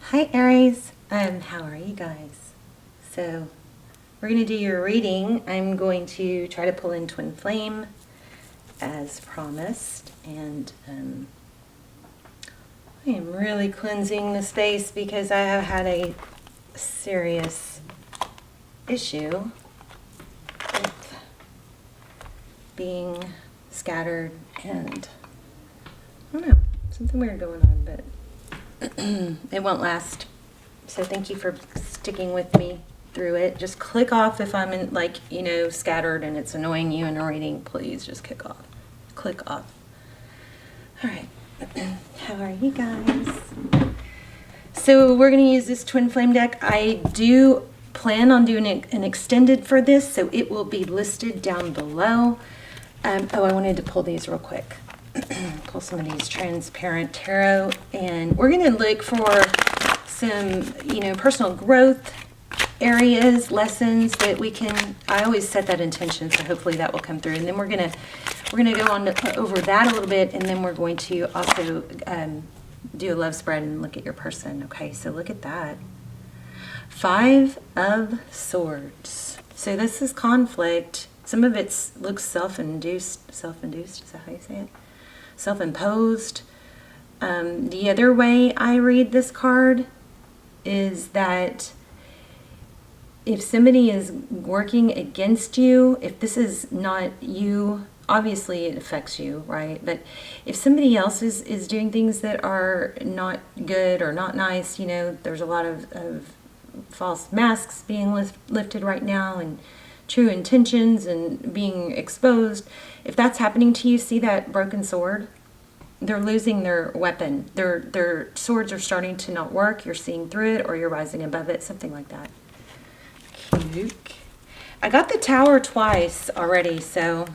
Hi Aries, how are you guys? So we're going to do your reading. I'm going to try to pull in Twin Flame as promised, and I am really cleansing the space because I have had a serious issue with being scattered and I don't know, something weird going on, but it won't last. So thank you for sticking with me through it. Just click off if I'm in, like, scattered and it's annoying you in a reading. Please just click off. Click off. All right. How are you guys? So we're going to use this Twin Flame deck. I do plan on doing an extended for this, so it will be listed down below. I wanted to pull these real quick. Pull some of these transparent tarot, and we're going to look for some, personal growth areas, lessons that we can. I always set that intention, so hopefully that will come through. And then we're gonna go on over that a little bit, and then we're going to also do a love spread and look at your person. Okay, so look at that. 5 of Swords. So this is conflict. Some of it looks self-induced. Self-induced, is that how you say it? Self-imposed. The other way I read this card is that if somebody is working against you, if this is not you, obviously it affects you, right? But if somebody else is doing things that are not good or not nice, there's a lot of false masks being lifted right now, and true intentions and being exposed. If that's happening to you, see that broken sword? They're losing their weapon. Their swords are starting to not work. You're seeing through it, or you're rising above it, something like that. Cute. I got the Tower twice already, so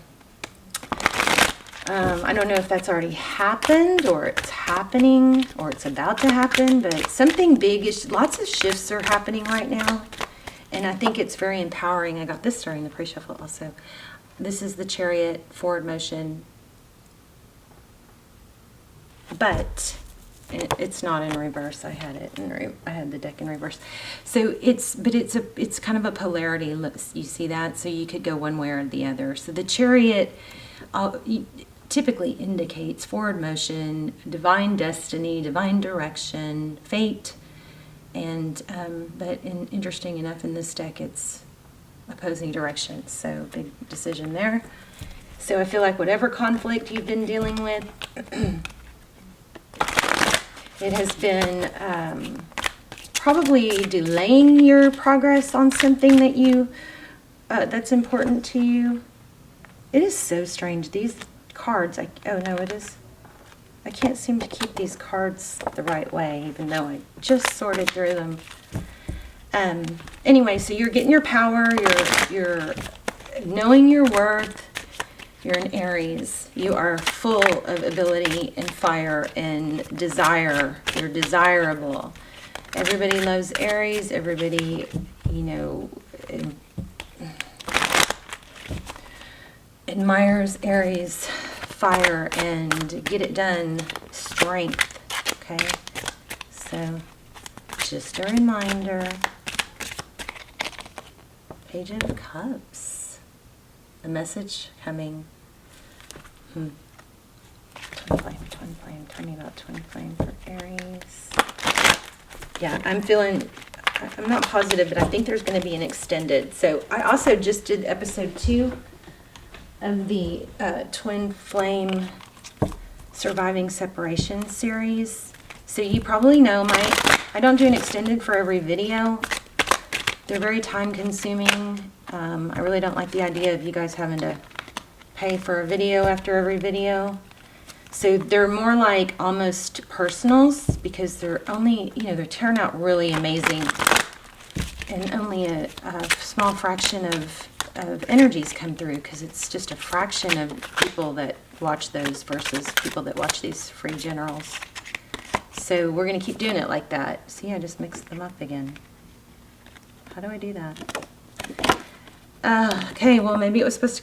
I don't know if that's already happened, or it's happening, or it's about to happen, but something big is, lots of shifts are happening right now, and I think it's very empowering. I got this during the pre-shuffle also. This is the Chariot forward motion, but it's not in reverse. I had it I had the deck in reverse. So it's kind of a polarity. You see that? So you could go one way or the other. So the Chariot typically indicates forward motion, divine destiny, divine direction, fate, and but interesting enough, in this deck it's opposing directions. So big decision there. So I feel like whatever conflict you've been dealing with, it has been probably delaying your progress on something that that's important to you. It is so strange. These cards, oh no, it is. I can't seem to keep these cards the right way, even though I just sorted through them. Anyway, so you're getting your power. You're knowing your worth. You're an Aries. You are full of ability and fire and desire. You're desirable. Everybody loves Aries. Everybody, admires Aries fire and get it done strength. Okay? So, just a reminder. Page of Cups. A message coming. Twin flame. Tell me about twin flame for Aries. Yeah, I'm not positive, but I think there's going to be an extended. So I also just did episode 2 of the Twin Flame Surviving Separation series. So you probably know I don't do an extended for every video. They're very time consuming. I really don't like the idea of you guys having to pay for a video after every video. So they're more like almost personals, because they're only, they turn out really amazing, and only a small fraction of energies come through, because it's just a fraction of people that watch those versus people that watch these free generals. So we're going to keep doing it like that. See, I just mixed them up again. How do I do that? Okay, well, maybe it was supposed to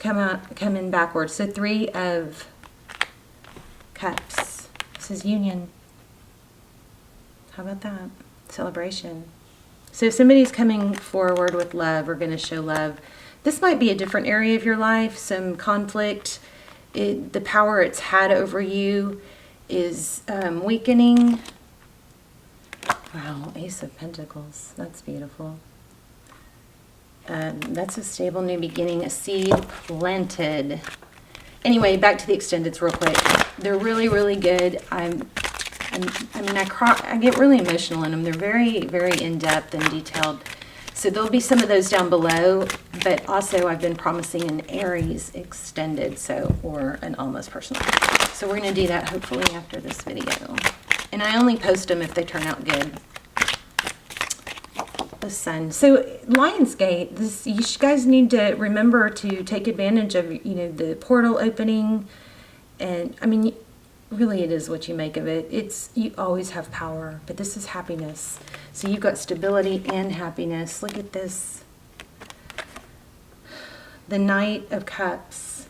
come in backwards. So 3 of Cups. This is union. How about that? celebration. So if somebody's coming forward with love or going to show love, this might be a different area of your life, some conflict. The power it's had over you is weakening. Wow, Ace of Pentacles. That's beautiful. That's a stable new beginning, a seed planted. Anyway, back to the extendeds real quick. They're really, really good. I get really emotional in them. They're very, very in-depth and detailed. So there'll be some of those down below, but also I've been promising an Aries extended, or an almost personal. So we're going to do that hopefully after this video. And I only post them if they turn out good. The sun. So Lionsgate, you guys need to remember to take advantage of, the portal opening. And I mean, really it is what you make of it. You always have power, but this is happiness. So you've got stability and happiness. Look at this. The Knight of Cups.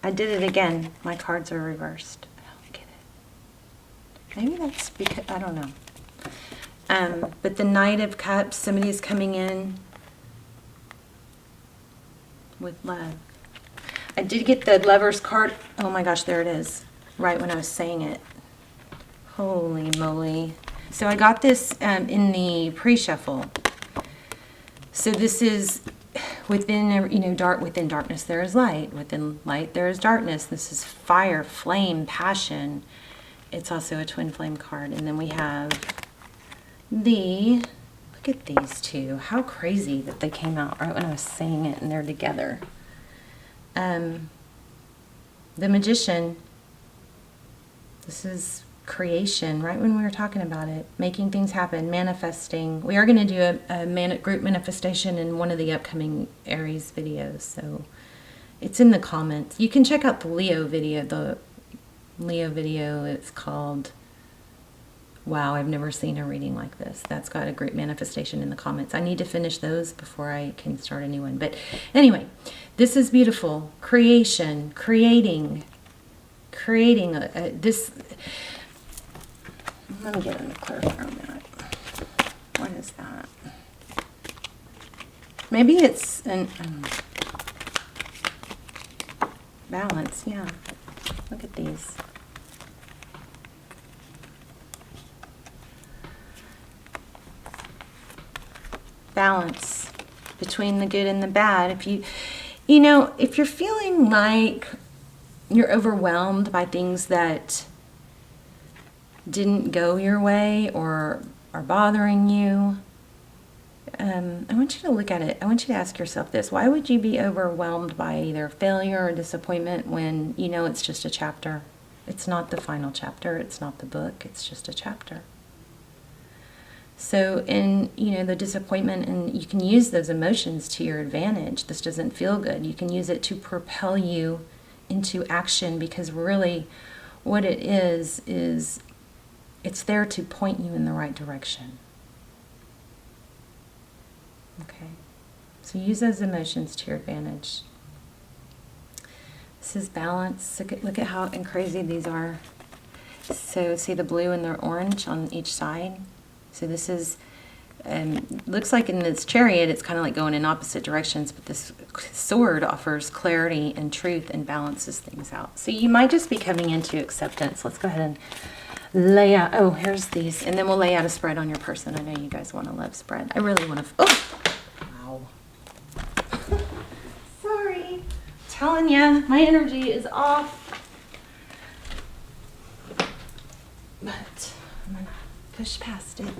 I did it again. My cards are reversed. I don't get it. Maybe that's because, I don't know. But the Knight of Cups, somebody's coming in with love. I did get the Lover's card. Oh my gosh, there it is. Right when I was saying it. Holy moly. So I got this in the pre-shuffle. So this is within, dark. Within darkness there is light. Within light there is darkness. This is fire, flame, passion. It's also a twin flame card. And then we have look at these two. How crazy that they came out right when I was saying it and they're together. The Magician. This is creation, right when we were talking about it. Making things happen, manifesting. We are going to do a group manifestation in one of the upcoming Aries videos, so it's in the comments. You can check out the Leo video. It's called, wow, I've never seen a reading like this. That's got a great manifestation in the comments. I need to finish those before I can start a new one. But anyway, this is beautiful. Creation, creating this. Let me get in the clear for a minute. What is that? Maybe it's an balance. Yeah. Look at these. Balance between the good and the bad. If you're feeling like you're overwhelmed by things that didn't go your way or are bothering you, I want you to look at it. I want you to ask yourself this. Why would you be overwhelmed by either failure or disappointment when it's just a chapter? It's not the final chapter. It's not the book. It's just a chapter. So in, the disappointment, and you can use those emotions to your advantage. This doesn't feel good. You can use it to propel you into action, because really what it is it's there to point you in the right direction. Okay. So use those emotions to your advantage. This is balance. Look at how crazy these are. So see the blue and the orange on each side? So this is, looks like in this chariot, it's kind of like going in opposite directions, but this sword offers clarity and truth and balances things out. So you might just be coming into acceptance. Let's go ahead and lay out, here's these, and then we'll lay out a spread on your person. I know you guys want a love spread. I really want to, wow. Sorry. Telling you, my energy is off. But I'm going to push past it,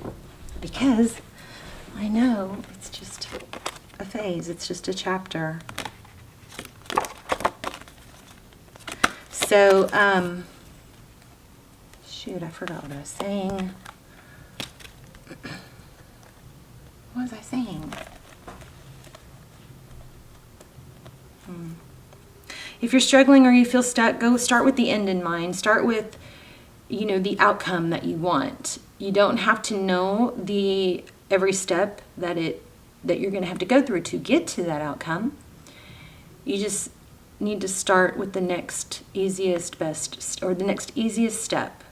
because I know it's just a phase. It's just a chapter. So, shoot, I forgot what I was saying. What was I saying? If you're struggling or you feel stuck, go start with the end in mind. Start with, the outcome that you want. You don't have to know every step that you're going to have to go through to get to that outcome. You just need to start with the next easiest, best, or the next easiest step,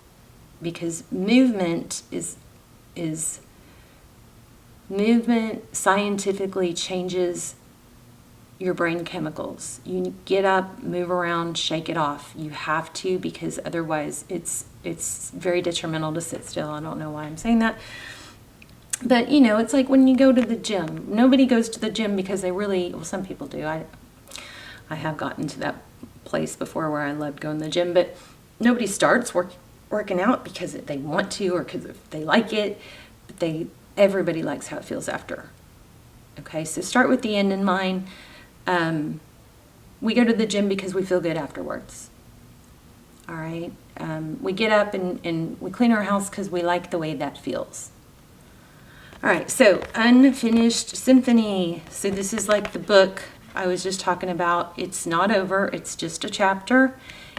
because movement is is movement scientifically changes your brain chemicals. You get up, move around, shake it off. You have to, because otherwise it's very detrimental to sit still. I don't know why I'm saying that. But, you know, it's like when you go to the gym. Nobody goes to the gym because they really, well, some people do. I have gotten to that place before where I loved going to the gym, but nobody starts working out because they want to or because they like it. But everybody likes how it feels after. Okay, so start with the end in mind. We go to the gym because we feel good afterwards. All right. We get up and we clean our house because we like the way that feels. All right. So Unfinished Symphony. So this is like the book I was just talking about. It's not over. It's just a chapter.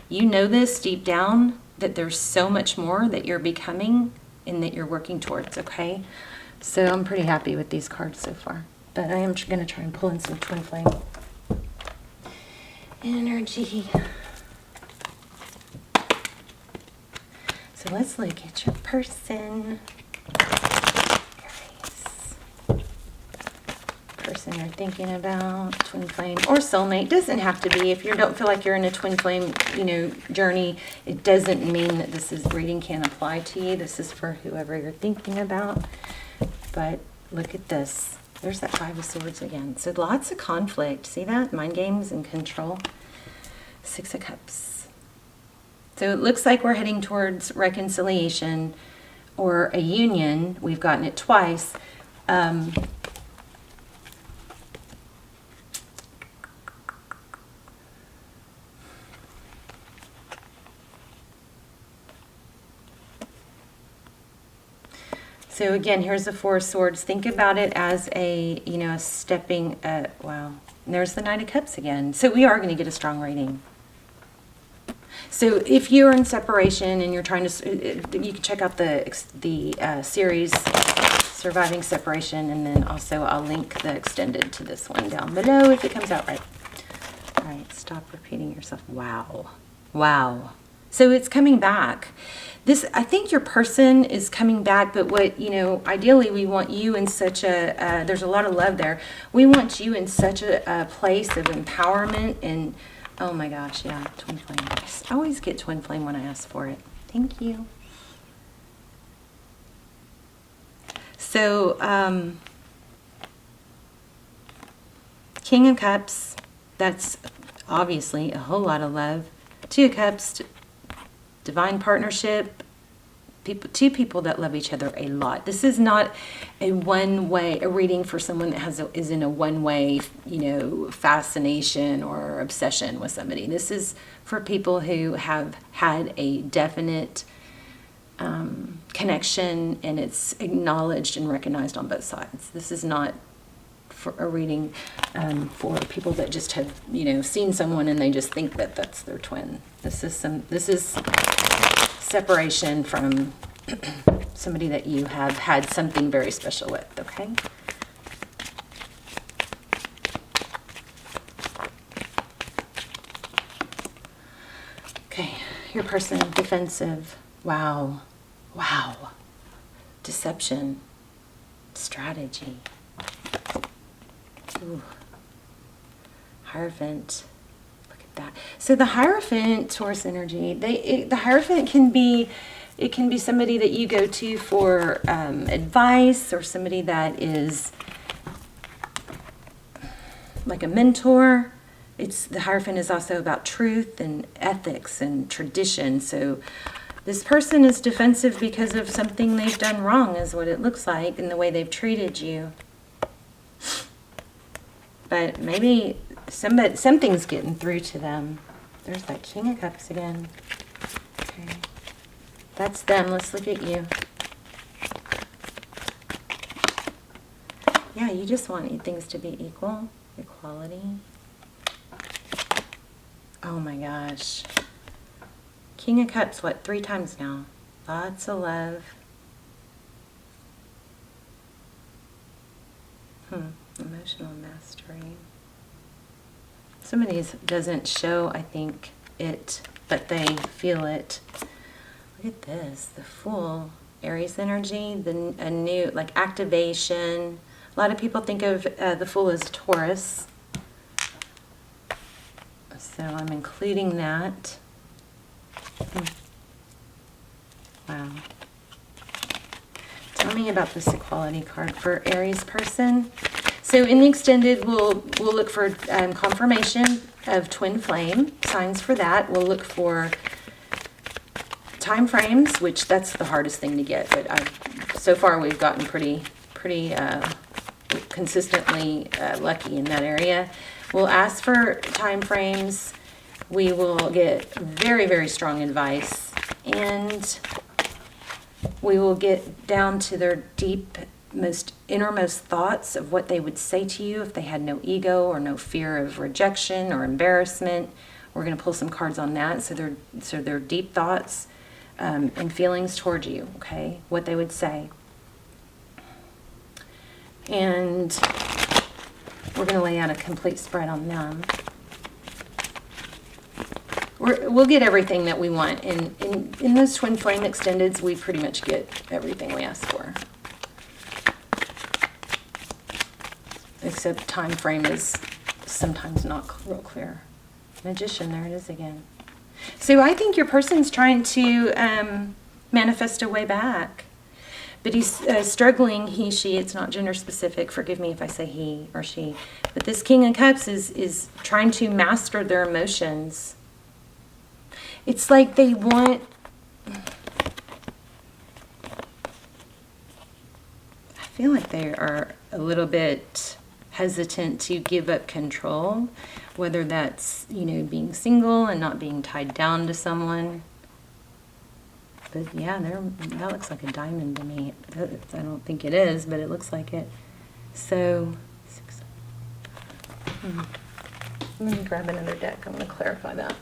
You know this deep down, that there's so much more that you're becoming and that you're working towards. Okay. So I'm pretty happy with these cards so far. But I am going to try and pull in some twin flame energy. So let's look at your person. Aries. Person you're thinking about, twin flame or soulmate. Doesn't have to be. If you don't feel like you're in a twin flame, journey, it doesn't mean that this reading can't apply to you. This is for whoever you're thinking about. But look at this. There's that Five of Swords again. So lots of conflict. See that? Mind games and control. Six of Cups. So it looks like we're heading towards reconciliation or a union. We've gotten it twice. So again, here's the Four of Swords. Think about it as a stepping, wow. And there's the Knight of Cups again. So we are going to get a strong reading. So if you're in separation and you're trying to, you can check out the series, Surviving Separation, and then also I'll link the extended to this one down below if it comes out right. All right, stop repeating yourself. Wow. Wow. So it's coming back. I think your person is coming back, but ideally we want you in such a, there's a lot of love there. We want you in such a place of empowerment and, oh my gosh, yeah, twin flame. I always get twin flame when I ask for it. Thank you. So, King of Cups, that's obviously a whole lot of love. Two of Cups, divine partnership, two people that love each other a lot. This is not a reading for someone that is in a one-way, fascination or obsession with somebody. This is for people who have had a definite connection, and it's acknowledged and recognized on both sides. This is not for a reading for people that just have, seen someone and they just think that that's their twin. This is separation from somebody that you have had something very special with, okay? Okay, your person, defensive. Wow. Wow. Deception. Strategy. Ooh. Hierophant. Look at that. So the Hierophant, Taurus energy, the Hierophant can be somebody that you go to for advice, or somebody that is like a mentor. The Hierophant is also about truth and ethics and tradition. So this person is defensive because of something they've done wrong, is what it looks like, in the way they've treated you. But maybe something's getting through to them. There's that King of Cups again. Okay. That's them. Let's look at you. Yeah, you just want things to be equal. Equality. Oh my gosh. King of Cups, 3 times now? Lots of love. Emotional mastery. Somebody doesn't show, I think, it, but they feel it. Look at this, the Fool. Aries energy, a new, like, activation. A lot of people think of the Fool as Taurus. So I'm including that. Wow. Tell me about this equality card for Aries person. So in the extended, we'll look for confirmation of twin flame, signs for that. We'll look for time frames, which that's the hardest thing to get, but so far we've gotten pretty consistently lucky in that area. We'll ask for time frames. We will get very, very strong advice, and we will get down to their most innermost thoughts of what they would say to you if they had no ego or no fear of rejection or embarrassment. We're going to pull some cards on that, so their deep thoughts and feelings towards you, okay, what they would say. And we're going to lay out a complete spread on them. We'll get everything that we want. In those twin flame extendeds, we pretty much get everything we ask for. Except time frame is sometimes not real clear. Magician, there it is again. So I think your person's trying to manifest a way back. But he's struggling, he, she, it's not gender specific. Forgive me if I say he or she. But this King of Cups is trying to master their emotions. It's like they want... I feel like they are a little bit hesitant to give up control. Whether that's, being single and not being tied down to someone. But yeah, that looks like a diamond to me. I don't think it is, but it looks like it. So, let me grab another deck. I'm going to clarify that.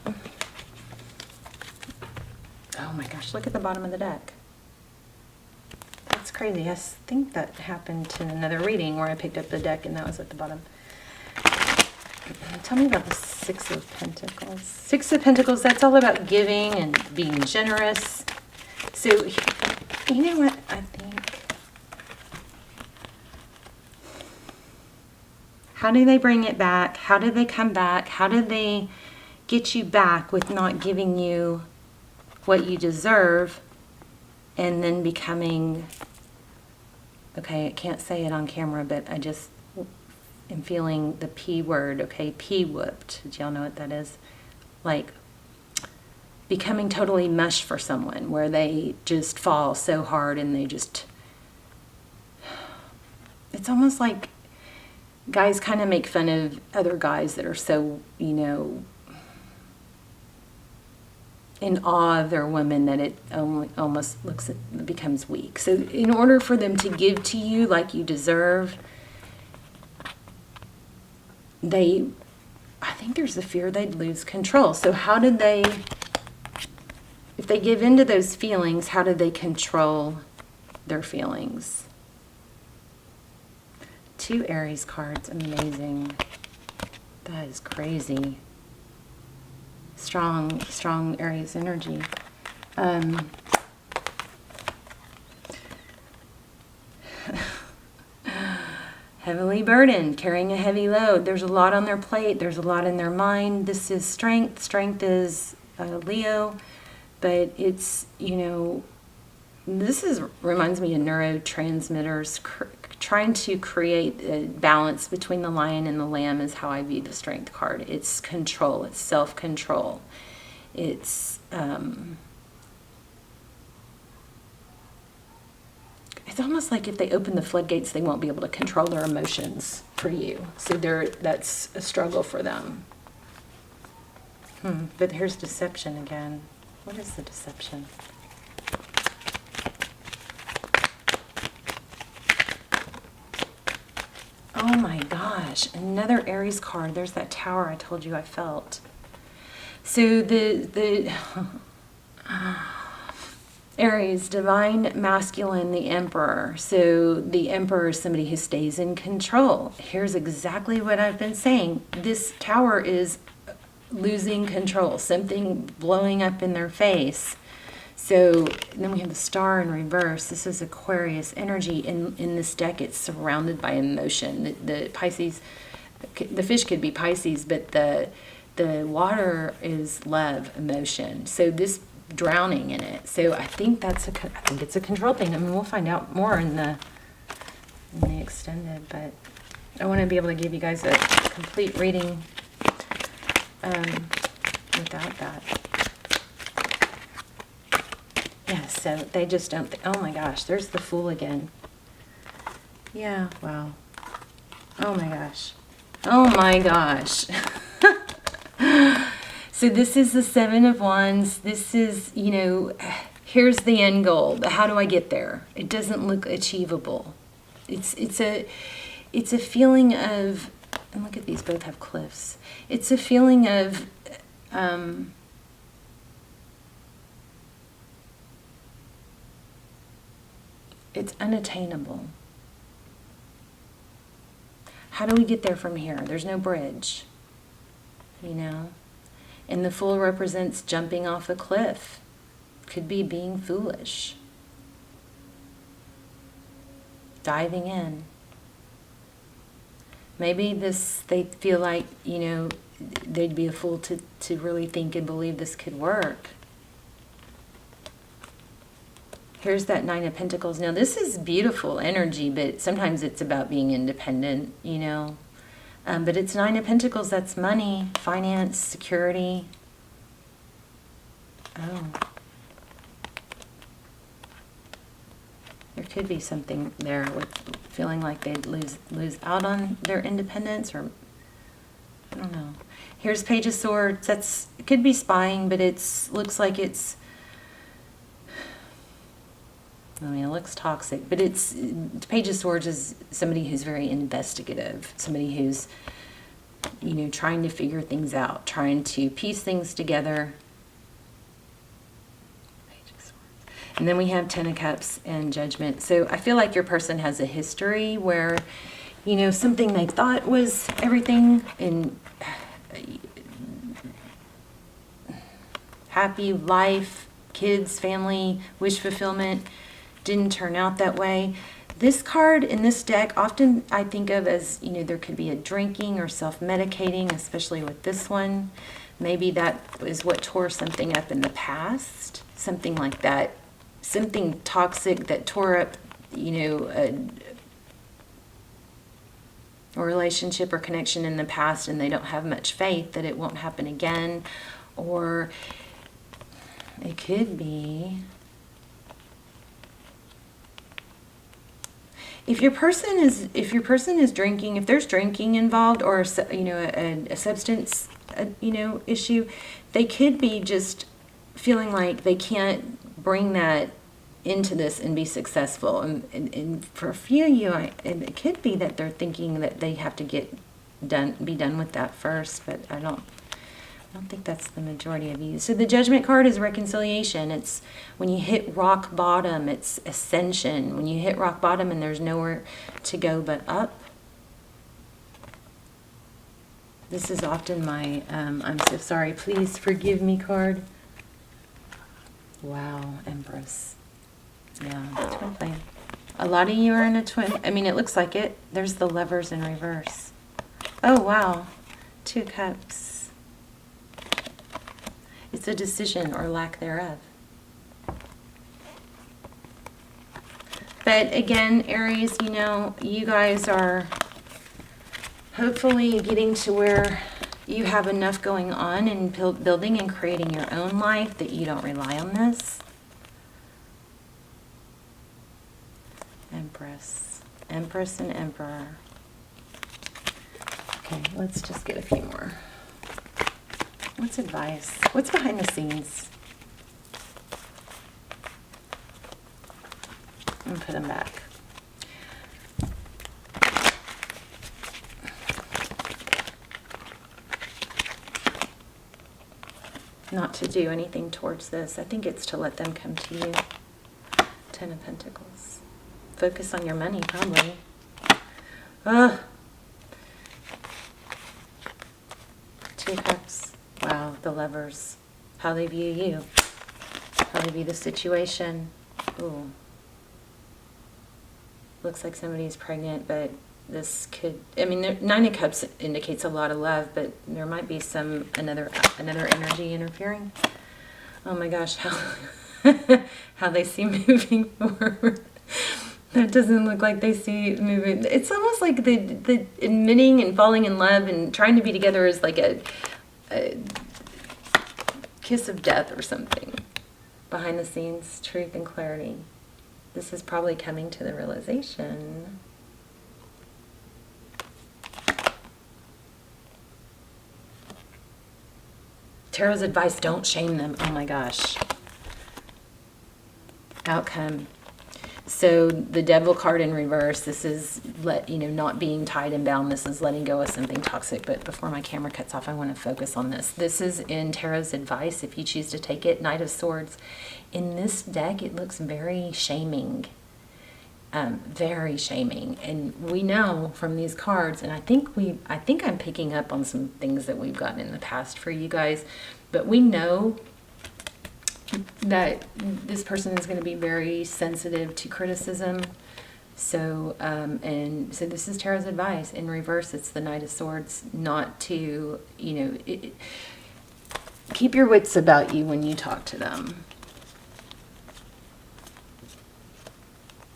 Oh my gosh, look at the bottom of the deck. That's crazy. I think that happened to another reading where I picked up the deck and that was at the bottom. Tell me about the Six of Pentacles. Six of Pentacles, that's all about giving and being generous. So, you know what I think? How do they bring it back? How do they come back? How do they get you back with not giving you what you deserve and then becoming, okay, I can't say it on camera, but I just am feeling the P word, okay, P-whooped. Do y'all know what that is? Like, becoming totally mush for someone where they just fall so hard and they just... It's almost like guys kind of make fun of other guys that are so, in awe of their women that it almost becomes weak. So in order for them to give to you like you deserve, I think there's a fear they'd lose control. So how did they... If they give into those feelings, how do they control their feelings? 2 Aries cards, amazing. That is crazy. Strong Aries energy. Heavily burdened, carrying a heavy load. There's a lot on their plate. There's a lot in their mind. This is strength. Strength is Leo. But it's, this reminds me of neurotransmitters. Trying to create a balance between the lion and the lamb is how I view the strength card. It's control. It's self-control. It's almost like if they open the floodgates, they won't be able to control their emotions for you. So that's a struggle for them. But here's deception again. What is the deception? Oh my gosh, another Aries card. There's that tower I told you I felt. So the Aries, divine masculine, the emperor. So the emperor is somebody who stays in control. Here's exactly what I've been saying. This tower is losing control, something blowing up in their face. So then we have the star in reverse. This is Aquarius energy. In this deck, it's surrounded by emotion. The Pisces, the fish could be Pisces, but the water is love, emotion. So this drowning in it. So I think I think it's a control thing. I mean, we'll find out more in the extended, but I want to be able to give you guys a complete reading without that. Yeah, so they just don't oh my gosh, there's the Fool again. Yeah, wow. Oh my gosh. Oh my gosh. So this is the Seven of Wands. This is, you know, here's the end goal. How do I get there? It doesn't look achievable. It's a feeling of, and look at these, both have cliffs. It's a feeling of it's unattainable. How do we get there from here? There's no bridge, you know? And the Fool represents jumping off a cliff. Could be being foolish. Diving in. Maybe they feel like, you know, they'd be a fool to really think and believe this could work. Here's that Nine of Pentacles. Now, this is beautiful energy, but sometimes it's about being independent, you know. But it's Nine of Pentacles. That's money, finance, security. Oh. There could be something there with feeling like they'd lose out on their independence, or I don't know. Here's Page of Swords. It could be spying, but looks like it's, I mean, it looks toxic, but Page of Swords is somebody who's very investigative, somebody who's, you know, trying to figure things out, trying to piece things together. Page of Swords. And then we have Ten of Cups and Judgment. So I feel like your person has a history where, you know, something they thought was everything and happy life, kids, family, wish fulfillment, didn't turn out that way. This card in this deck, often I think of as, you know, there could be a drinking or self-medicating, especially with this one. Maybe that is what tore something up in the past, something like that, something toxic that tore up, you know, a relationship or connection in the past, and they don't have much faith that it won't happen again. Or it could be, if your person is drinking, if there's drinking involved, or, you know, a substance, you know, issue, they could be just feeling like they can't bring that into this and be successful. And for a few of you, it could be that they're thinking that they have to be done with that first, but I don't think that's the majority of you. So the Judgment card is reconciliation. It's when you hit rock bottom, it's ascension. When you hit rock bottom and there's nowhere to go but up. This is often my I'm so sorry, please forgive me card. Wow, Empress. Yeah, twin flame. A lot of you are in a twin. I mean, it looks like it. There's the Lovers in reverse. Oh, wow. Two Cups. It's a decision or lack thereof. But again, Aries, you know, you guys are hopefully getting to where you have enough going on and building and creating your own life that you don't rely on this. Empress. Empress and Emperor. Okay, let's just get a few more. What's advice? What's behind the scenes? I'm gonna put them back. Not to do anything towards this. I think it's to let them come to you. Ten of Pentacles. Focus on your money, probably. Ugh. Two Cups. Wow, the Lovers. How they view you. probably be the situation. Ooh. Looks like somebody's pregnant, but this could, I mean, Nine of Cups indicates a lot of love, but there might be another energy interfering. Oh my gosh, how they see moving forward. That doesn't look like they see moving. It's almost like the admitting and falling in love and trying to be together is like a kiss of death or something. Behind the scenes, truth and clarity. This is probably coming to the realization. Tarot's advice, don't shame them. Oh my gosh. Outcome. So the Devil card in reverse, this is not being tied and bound. This is letting go of something toxic. But before my camera cuts off, I want to focus on this. This is in Tarot's advice, if you choose to take it. Knight of Swords. In this deck, it looks very shaming. Very shaming. And we know from these cards, and I think I'm picking up on some things that we've gotten in the past for you guys, but we know that this person is going to be very sensitive to criticism. So, so this is Tarot's advice. In reverse, it's the Knight of Swords, not to, keep your wits about you when you talk to them.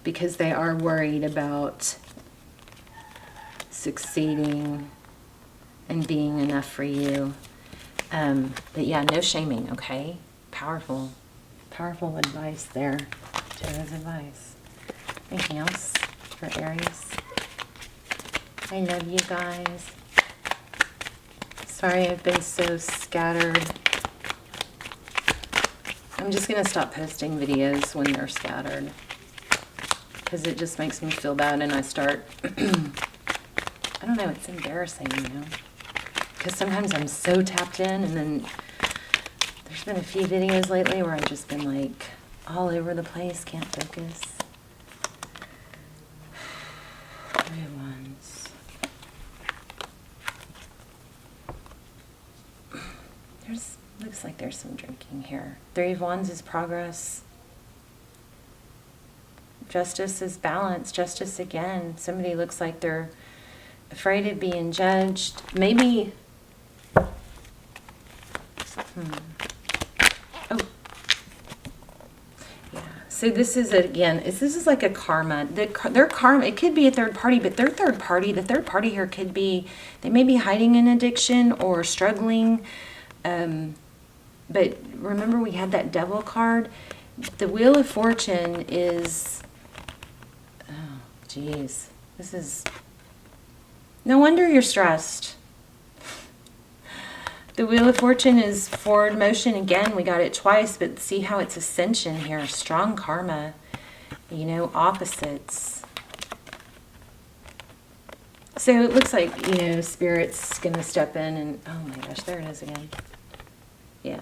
Because they are worried about succeeding and being enough for you. But yeah, no shaming, okay? Powerful advice there. Tarot's advice. Anything else for Aries? I love you guys. Sorry I've been so scattered. I'm just going to stop posting videos when they're scattered, because it just makes me feel bad, and I start, I don't know, it's embarrassing, because sometimes I'm so tapped in, and then there's been a few videos lately where I've just been like all over the place, can't focus. Three of Wands. Looks like there's some drinking here. Three of Wands is progress. Justice is balance. Justice again. Somebody looks like they're afraid of being judged. Maybe. Oh. Yeah. So this is this is like a karma. Their karma. It could be a third party, but their third party. The third party here could be, they may be hiding an addiction or struggling. But remember, we had that Devil card. The Wheel of Fortune is. Jeez, this is, no wonder you're stressed. The Wheel of Fortune is forward motion. Again, we got it twice, but see how it's ascension here. Strong karma, opposites. So it looks like, Spirit's going to step in and, oh my gosh, there it is again. Yeah.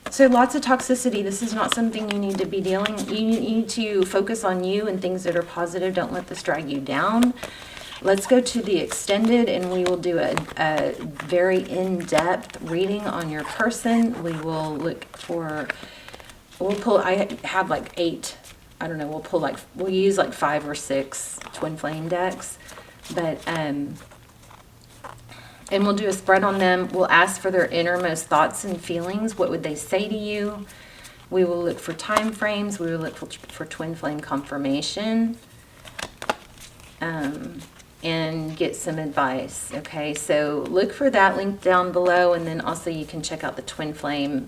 So lots of toxicity. This is not something you need to be dealing. You need to focus on you and things that are positive. Don't let this drag you down. Let's go to the extended, and we will do a very in-depth reading on your person. We will look for, we'll pull, I have like 8, I don't know, we'll use like 5 or 6 twin flame decks. But, and we'll do a spread on them. We'll ask for their innermost thoughts and feelings. What would they say to you? We will look for time frames. We will look for twin flame confirmation. And get some advice. Okay, so look for that link down below, and then also you can check out the twin flame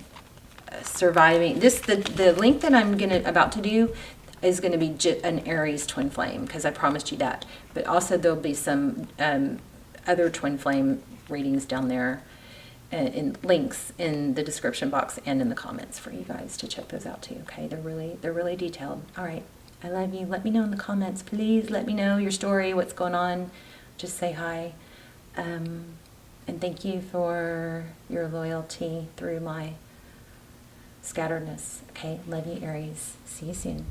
surviving. The link that I'm about to do is going to be an Aries twin flame, because I promised you that. But also there'll be some other twin flame readings down there, in links in the description box and in the comments for you guys to check those out too. Okay, they're really detailed. All right, I love you. Let me know in the comments, please. Let me know your story, what's going on. Just say hi, and thank you for your loyalty through my scatteredness. Okay, love you, Aries. See you soon.